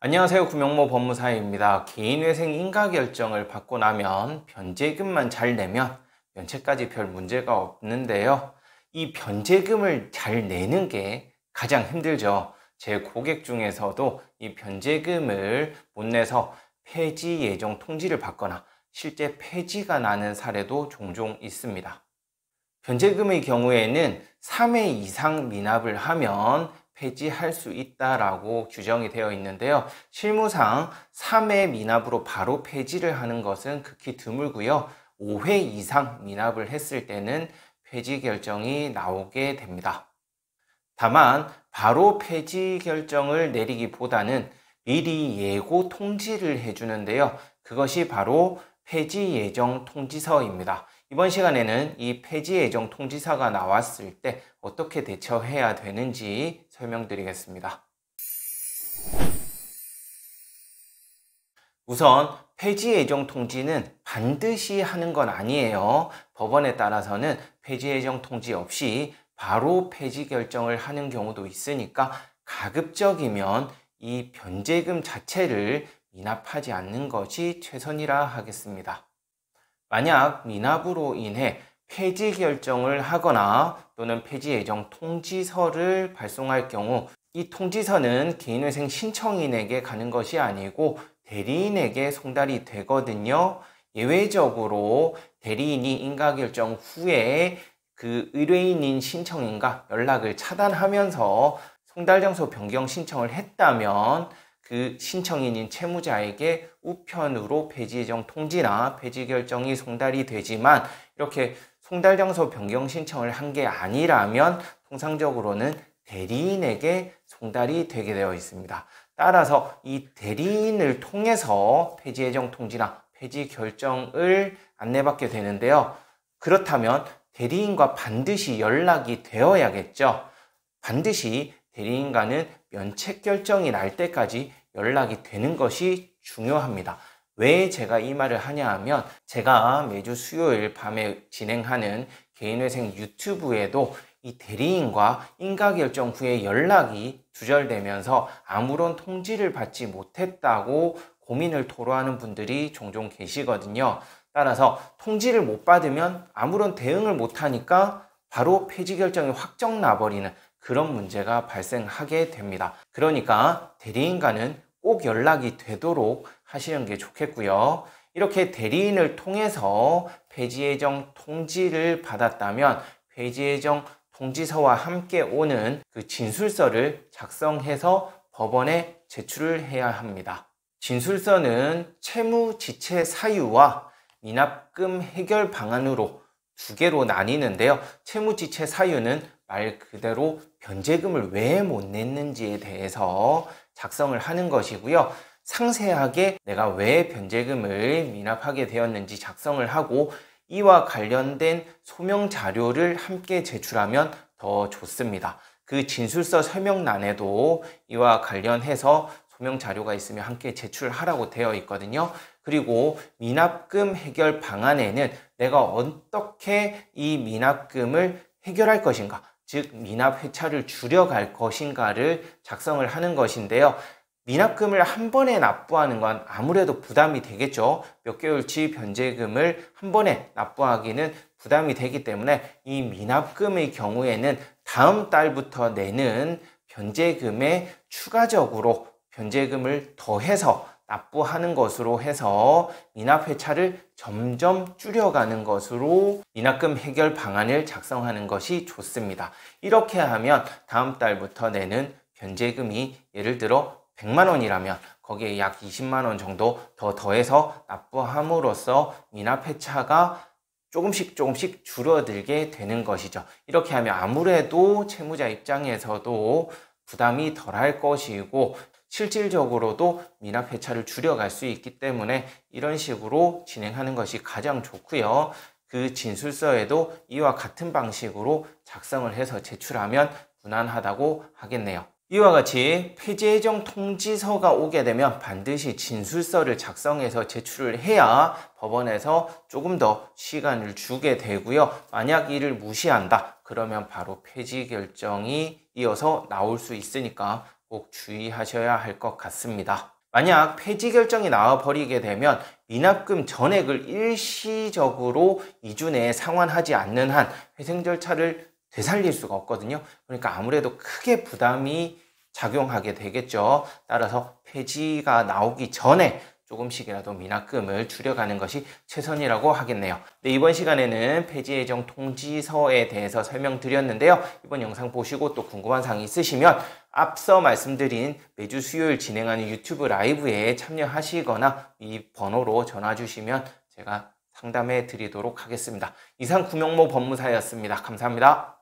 안녕하세요. 구명모 법무사입니다. 개인회생 인가결정을 받고 나면 변제금만 잘 내면 면책까지 별 문제가 없는데요. 이 변제금을 잘 내는 게 가장 힘들죠. 제 고객 중에서도 이 변제금을 못 내서 폐지 예정 통지를 받거나 실제 폐지가 나는 사례도 종종 있습니다. 변제금의 경우에는 3회 이상 미납을 하면 폐지할 수 있다라고 규정이 되어 있는데요. 실무상 3회 미납으로 바로 폐지를 하는 것은 극히 드물고요. 5회 이상 미납을 했을 때는 폐지 결정이 나오게 됩니다. 다만 바로 폐지 결정을 내리기보다는 미리 예고 통지를 해주는데요. 그것이 바로 폐지 예정 통지서입니다. 이번 시간에는 이 폐지 예정 통지서가 나왔을 때 어떻게 대처해야 되는지 설명드리겠습니다. 우선 폐지 예정 통지는 반드시 하는 건 아니에요. 법원에 따라서는 폐지 예정 통지 없이 바로 폐지 결정을 하는 경우도 있으니까 가급적이면 이 변제금 자체를 미납하지 않는 것이 최선이라 하겠습니다. 만약 미납으로 인해 폐지 결정을 하거나 또는 폐지 예정 통지서를 발송할 경우 이 통지서는 개인회생 신청인에게 가는 것이 아니고 대리인에게 송달이 되거든요. 예외적으로 대리인이 인가결정 후에 그 의뢰인인 신청인과 연락을 차단하면서 송달장소 변경 신청을 했다면 그 신청인인 채무자에게 우편으로 폐지 예정 통지나 폐지 결정이 송달이 되지만 이렇게 송달장소 변경 신청을 한 게 아니라면 통상적으로는 대리인에게 송달이 되게 되어 있습니다. 따라서 이 대리인을 통해서 폐지 예정 통지나 폐지 결정을 안내받게 되는데요. 그렇다면 대리인과 반드시 연락이 되어야겠죠. 반드시 대리인과는 면책 결정이 날 때까지 연락이 되는 것이 중요합니다. 왜 제가 이 말을 하냐 하면 제가 매주 수요일 밤에 진행하는 개인회생 유튜브에도 이 대리인과 인가결정 후에 연락이 두절되면서 아무런 통지를 받지 못했다고 고민을 토로하는 분들이 종종 계시거든요. 따라서 통지를 못 받으면 아무런 대응을 못하니까 바로 폐지 결정이 확정 나버리는 그런 문제가 발생하게 됩니다. 그러니까 대리인과는 꼭 연락이 되도록 하시는 게 좋겠고요. 이렇게 대리인을 통해서 폐지 예정 통지를 받았다면 폐지 예정 통지서와 함께 오는 그 진술서를 작성해서 법원에 제출을 해야 합니다. 진술서는 채무 지체 사유와 미납금 해결 방안으로 두 개로 나뉘는데요. 채무 지체 사유는 말 그대로 변제금을 왜 못 냈는지에 대해서 작성을 하는 것이고요. 상세하게 내가 왜 변제금을 미납하게 되었는지 작성을 하고 이와 관련된 소명 자료를 함께 제출하면 더 좋습니다. 그 진술서 설명란에도 이와 관련해서 소명 자료가 있으면 함께 제출하라고 되어 있거든요. 그리고 미납금 해결 방안에는 내가 어떻게 이 미납금을 해결할 것인가, 즉 미납 회차를 줄여갈 것인가를 작성을 하는 것인데요. 미납금을 한 번에 납부하는 건 아무래도 부담이 되겠죠. 몇 개월치 변제금을 한 번에 납부하기는 부담이 되기 때문에 이 미납금의 경우에는 다음 달부터 내는 변제금에 추가적으로 변제금을 더해서 납부하는 것으로 해서 미납 회차를 점점 줄여가는 것으로 미납금 해결 방안을 작성하는 것이 좋습니다. 이렇게 하면 다음 달부터 내는 변제금이 예를 들어 100만 원이라면 거기에 약 20만 원 정도 더 더해서 납부함으로써 미납 회차가 조금씩 줄어들게 되는 것이죠. 이렇게 하면 아무래도 채무자 입장에서도 부담이 덜할 것이고 실질적으로도 미납 회차를 줄여갈 수 있기 때문에 이런 식으로 진행하는 것이 가장 좋고요. 그 진술서에도 이와 같은 방식으로 작성을 해서 제출하면 무난하다고 하겠네요. 이와 같이 폐지 예정 통지서가 오게 되면 반드시 진술서를 작성해서 제출을 해야 법원에서 조금 더 시간을 주게 되고요. 만약 이를 무시한다 그러면 바로 폐지 결정이 이어서 나올 수 있으니까 꼭 주의하셔야 할 것 같습니다. 만약 폐지 결정이 나와버리게 되면 미납금 전액을 일시적으로 2주 내에 상환하지 않는 한 회생 절차를 되살릴 수가 없거든요. 그러니까 아무래도 크게 부담이 작용하게 되겠죠. 따라서 폐지가 나오기 전에 조금씩이라도 미납금을 줄여가는 것이 최선이라고 하겠네요. 네, 이번 시간에는 폐지 예정 통지서에 대해서 설명드렸는데요. 이번 영상 보시고 또 궁금한 사항이 있으시면 앞서 말씀드린 매주 수요일 진행하는 유튜브 라이브에 참여하시거나 이 번호로 전화 주시면 제가 상담해 드리도록 하겠습니다. 이상 구명모 법무사였습니다. 감사합니다.